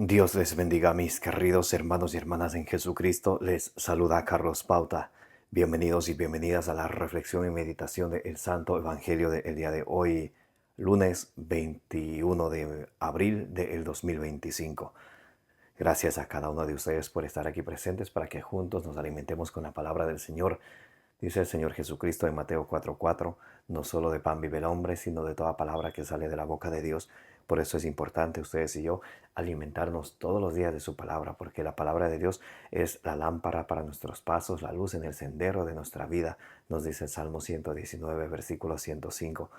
Dios les bendiga, mis queridos hermanos y hermanas en Jesucristo. Les saluda Carlos Pauta. Bienvenidos y bienvenidas a la reflexión y meditación del Santo Evangelio del día de hoy, lunes 21 de abril del 2025. Gracias a cada uno de ustedes por estar aquí presentes para que juntos nos alimentemos con la palabra del Señor. Dice el Señor Jesucristo en Mateo 4:4, no solo de pan vive el hombre, sino de toda palabra que sale de la boca de Dios. Por eso es importante ustedes y yo alimentarnos todos los días de su palabra, porque la palabra de Dios es la lámpara para nuestros pasos, la luz en el sendero de nuestra vida, nos dice el Salmo 119, versículo 105.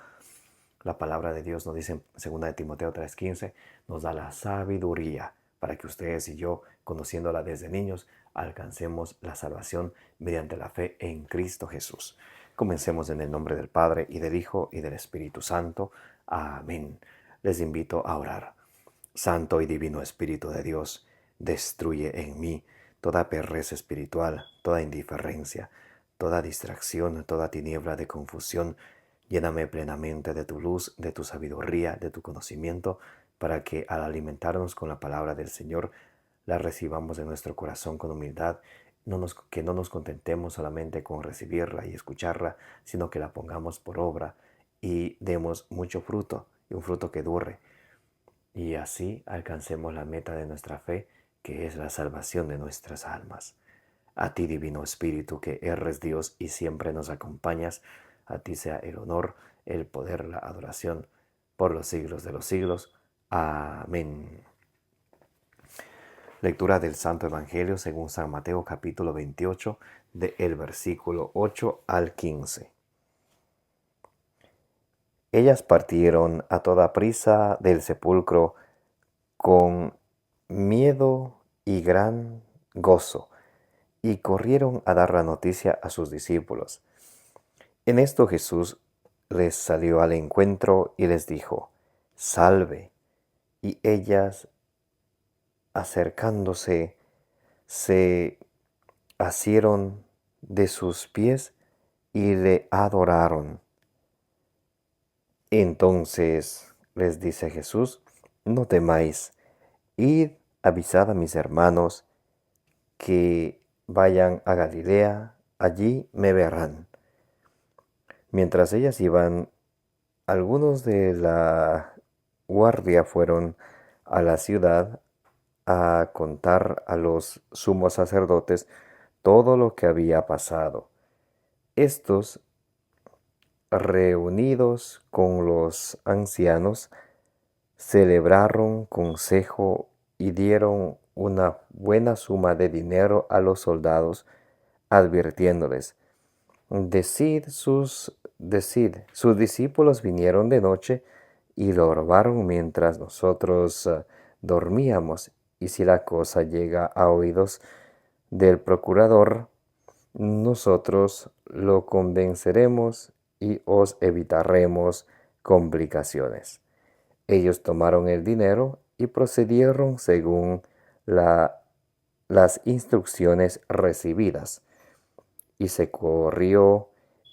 La palabra de Dios nos dice en 2 de Timoteo 3:15, nos da la sabiduría para que ustedes y yo, conociéndola desde niños, alcancemos la salvación mediante la fe en Cristo Jesús. Comencemos en el nombre del Padre, y del Hijo, y del Espíritu Santo. Amén. Les invito a orar. Santo y divino Espíritu de Dios, destruye en mí toda pereza espiritual, toda indiferencia, toda distracción, toda tiniebla de confusión. Lléname plenamente de tu luz, de tu sabiduría, de tu conocimiento, para que al alimentarnos con la palabra del Señor, la recibamos en nuestro corazón con humildad, que no nos contentemos solamente con recibirla y escucharla, sino que la pongamos por obra y demos mucho fruto, y un fruto que dure, y así alcancemos la meta de nuestra fe, que es la salvación de nuestras almas. A ti, Divino Espíritu, que eres Dios y siempre nos acompañas, a ti sea el honor, el poder, la adoración, por los siglos de los siglos. Amén. Lectura del Santo Evangelio según San Mateo capítulo 28, del versículo 8 al 15. Ellas partieron a toda prisa del sepulcro con miedo y gran gozo, y corrieron a dar la noticia a sus discípulos. En esto Jesús les salió al encuentro y les dijo, «Salve». Y ellas, acercándose, se asieron de sus pies y le adoraron. Entonces les dice Jesús, «No temáis, id, avisad a mis hermanos que vayan a Galilea, allí me verán». Mientras ellas iban, algunos de la guardia fueron a la ciudad a contar a los sumos sacerdotes todo lo que había pasado. Estos, reunidos con los ancianos, celebraron consejo y dieron una buena suma de dinero a los soldados, advirtiéndoles, Decid, sus discípulos vinieron de noche y lo robaron mientras nosotros dormíamos, y si la cosa llega a oídos del procurador, nosotros lo convenceremos y os evitaremos complicaciones. Ellos tomaron el dinero y procedieron según las instrucciones recibidas. Y se corrió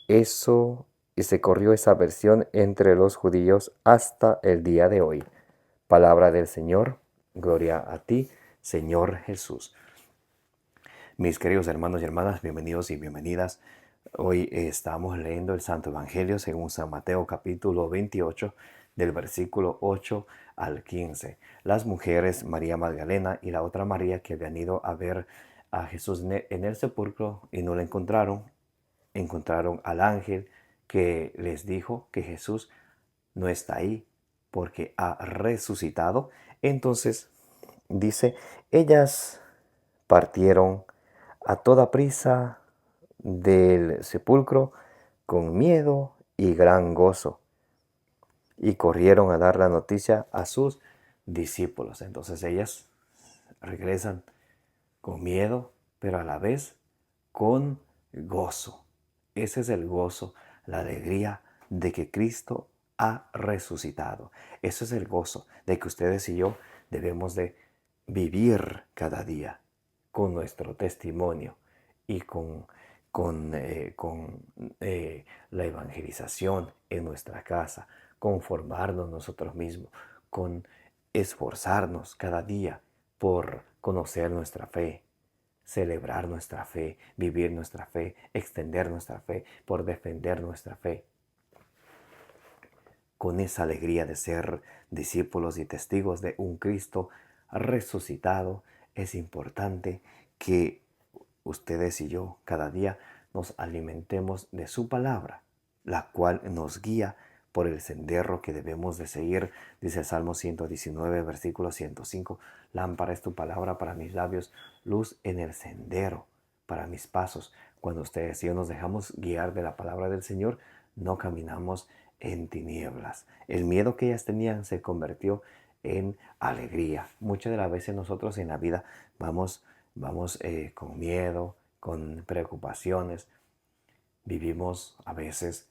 esa versión entre los judíos hasta el día de hoy. Palabra del Señor, gloria a ti, Señor Jesús. Mis queridos hermanos y hermanas, bienvenidos y bienvenidas. Hoy estamos leyendo el Santo Evangelio según San Mateo capítulo 28, del versículo 8 al 15. Las mujeres, María Magdalena y la otra María, que habían ido a ver a Jesús en el sepulcro y no lo encontraron al ángel que les dijo que Jesús no está ahí porque ha resucitado. Entonces dice, ellas partieron a toda prisa del sepulcro con miedo y gran gozo, y corrieron a dar la noticia a sus discípulos. Entonces ellas regresan con miedo, pero a la vez con gozo. Ese es el gozo, la alegría de que Cristo ha resucitado. Ese es el gozo de que ustedes y yo debemos de vivir cada día con nuestro testimonio y con la evangelización en nuestra casa, con formarnos nosotros mismos, con esforzarnos cada día por conocer nuestra fe, celebrar nuestra fe, vivir nuestra fe, extender nuestra fe, por defender nuestra fe. Con esa alegría de ser discípulos y testigos de un Cristo resucitado, es importante que ustedes y yo cada día nos alimentemos de su palabra, la cual nos guía por el sendero que debemos de seguir. Dice el Salmo 119, versículo 105, lámpara es tu palabra para mis labios, luz en el sendero para mis pasos. Cuando ustedes y yo nos dejamos guiar de la palabra del Señor, no caminamos en tinieblas. El miedo que ellas tenían se convirtió en alegría. Muchas de las veces nosotros en la vida vamos con miedo, con preocupaciones. Vivimos a veces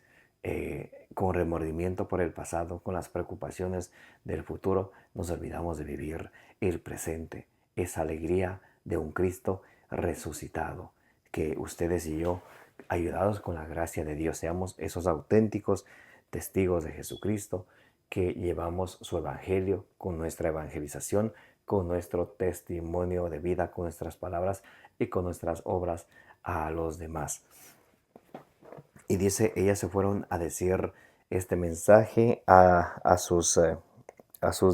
con remordimiento por el pasado, con las preocupaciones del futuro. Nos olvidamos de vivir el presente, esa alegría de un Cristo resucitado. Que ustedes y yo, ayudados con la gracia de Dios, seamos esos auténticos testigos de Jesucristo, que llevamos su evangelio con nuestra evangelización, con nuestro testimonio de vida, con nuestras palabras y con nuestras obras a los demás. Y dice, ellas se fueron a decir este mensaje a sus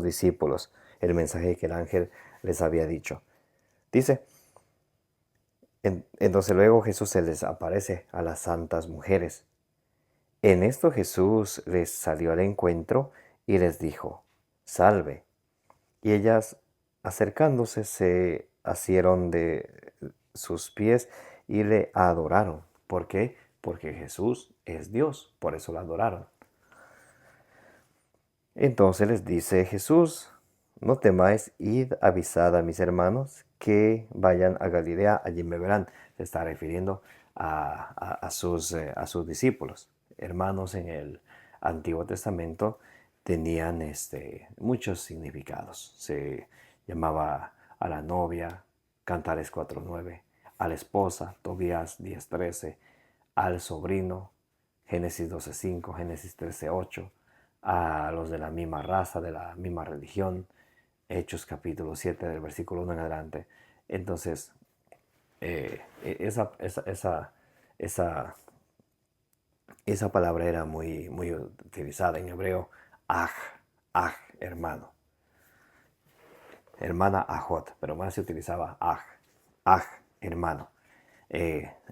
discípulos, el mensaje que el ángel les había dicho. Dice, entonces luego Jesús se les aparece a las santas mujeres. En esto Jesús les salió al encuentro y les dijo, salve. Y ellas, acercándose, se asieron de sus pies y le adoraron. ¿Por qué? Porque Jesús es Dios, por eso lo adoraron. Entonces les dice Jesús, no temáis, id, avisad a mis hermanos que vayan a Galilea, allí me verán. Se está refiriendo a sus discípulos. Hermanos en el Antiguo Testamento tenían muchos significados. Se llamaba a la novia, Cantares 4:9, a la esposa, Tobías 10:13, al sobrino, Génesis 12:5, Génesis 13:8, a los de la misma raza, de la misma religión, Hechos capítulo 7, del versículo 1 en adelante. Entonces, esa palabra era muy, muy utilizada en hebreo, hermano. Hermana ajot, pero más se utilizaba hermano.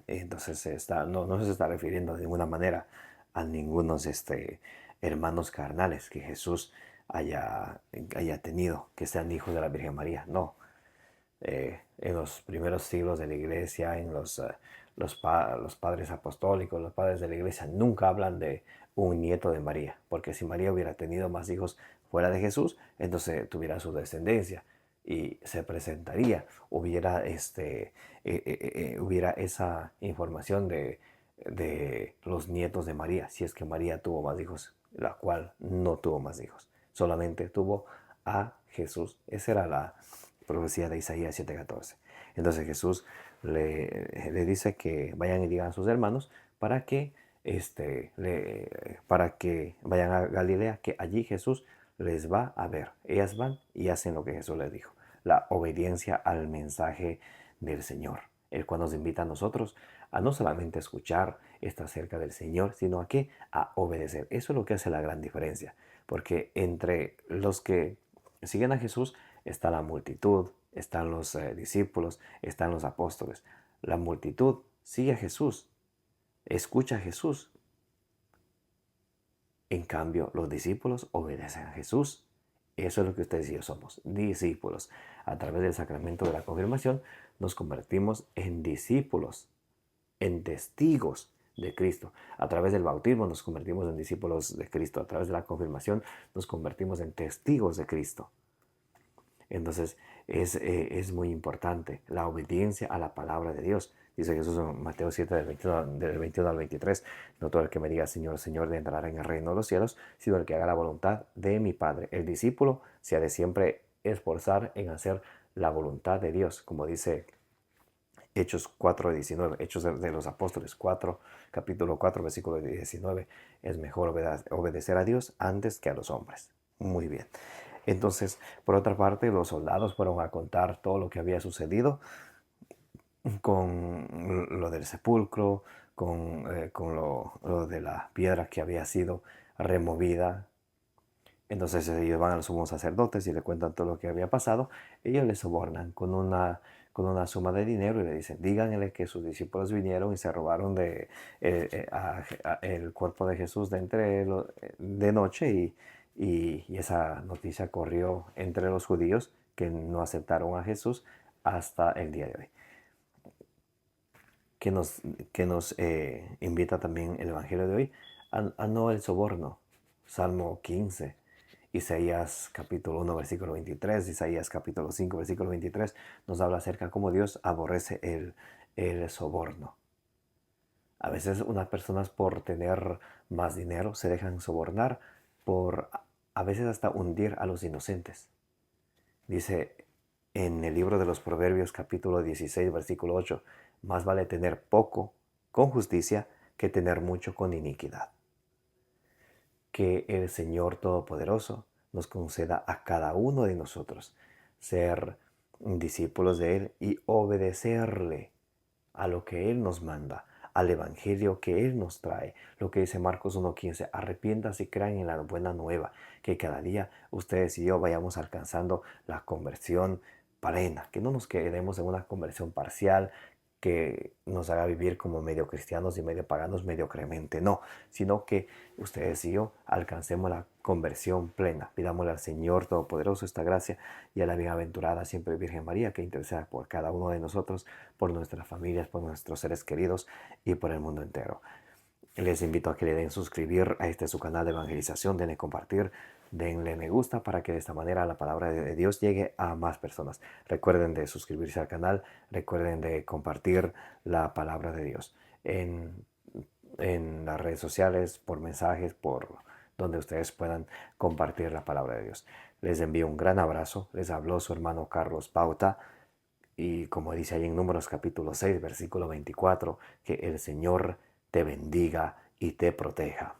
Entonces no se está refiriendo de ninguna manera a ningunos hermanos carnales que Jesús haya tenido, que sean hijos de la Virgen María. No. En los primeros siglos de la iglesia, en los padres apostólicos, los padres de la iglesia, nunca hablan de un nieto de María, porque si María hubiera tenido más hijos fuera de Jesús, entonces tuviera su descendencia y se presentaría, hubiera esa información de los nietos de María, si es que María tuvo más hijos, la cual no tuvo más hijos, solamente tuvo a Jesús. Esa era la profecía de Isaías 7:14. Entonces Jesús le dice que vayan y digan a sus hermanos para que vayan a Galilea, que allí Jesús les va a ver. Ellas van y hacen lo que Jesús les dijo. La obediencia al mensaje del Señor, el cual nos invita a nosotros a no solamente escuchar esto acerca del Señor, sino a qué, a obedecer. Eso es lo que hace la gran diferencia, porque entre los que siguen a Jesús está la multitud, están los discípulos, están los apóstoles. La multitud sigue a Jesús, escucha a Jesús. En cambio, los discípulos obedecen a Jesús. Eso es lo que ustedes y yo somos, discípulos. A través del sacramento de la confirmación nos convertimos en discípulos, en testigos de Cristo. A través del bautismo nos convertimos en discípulos de Cristo. A través de la confirmación nos convertimos en testigos de Cristo. Entonces es muy importante la obediencia a la palabra de Dios. Dice Jesús en Mateo 7, del 21 al 23, no todo el que me diga Señor, Señor, entrará en el reino de los cielos, sino el que haga la voluntad de mi Padre. El discípulo se ha de siempre esforzar en hacer la voluntad de Dios, como dice Hechos 4:19, Hechos de los Apóstoles 4, capítulo 4, versículo 19. Es mejor obedecer a Dios antes que a los hombres. Muy bien. Entonces, por otra parte, los soldados fueron a contar todo lo que había sucedido con lo del sepulcro, con lo de la piedra que había sido removida. Entonces ellos van a los sumos sacerdotes y le cuentan todo lo que había pasado. Ellos le sobornan con una suma de dinero y le dicen, díganle que sus discípulos vinieron y se robaron el cuerpo de Jesús de noche y esa noticia corrió entre los judíos que no aceptaron a Jesús hasta el día de hoy. Que nos invita también el Evangelio de hoy a no el soborno. Salmo 15. Isaías capítulo 1, versículo 23, Isaías capítulo 5, versículo 23, nos habla acerca de cómo Dios aborrece el soborno. A veces unas personas por tener más dinero se dejan sobornar por a veces hasta hundir a los inocentes. Dice en el libro de los Proverbios capítulo 16, versículo 8, más vale tener poco con justicia que tener mucho con iniquidad. Que el Señor Todopoderoso nos conceda a cada uno de nosotros ser discípulos de Él y obedecerle a lo que Él nos manda, al Evangelio que Él nos trae. Lo que dice Marcos 1:15, arrepiéntanse y crean en la buena nueva, que cada día ustedes y yo vayamos alcanzando la conversión plena, que no nos quedemos en una conversión parcial, que nos haga vivir como medio cristianos y medio paganos mediocremente, no, sino que ustedes y yo alcancemos la conversión plena. Pidámosle al Señor Todopoderoso esta gracia y a la bienaventurada siempre Virgen María que interceda por cada uno de nosotros, por nuestras familias, por nuestros seres queridos y por el mundo entero. Les invito a que le den suscribir a su canal de evangelización, denle compartir, denle me gusta para que de esta manera la palabra de Dios llegue a más personas. Recuerden de suscribirse al canal, recuerden de compartir la palabra de Dios en las redes sociales, por mensajes, por donde ustedes puedan compartir la palabra de Dios. Les envío un gran abrazo, les habló su hermano Carlos Pauta. Y como dice ahí en Números capítulo 6, versículo 24, que el Señor te bendiga y te proteja.